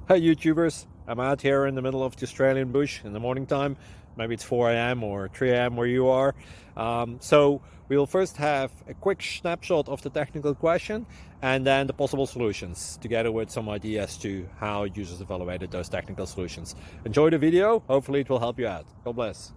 Hi YouTubers, I'm out here in the middle of the Australian bush in the morning time. Maybe it's 4 a.m. or 3 a.m. where you are. So we'll first have a quick snapshot of the technical question and then the possible solutions, together with some ideas to how users evaluated those technical solutions. Enjoy the video, hopefully it will help you out. God bless.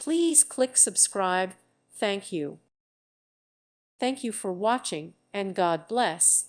Please click subscribe. Thank you. Thank you for watching, and God bless.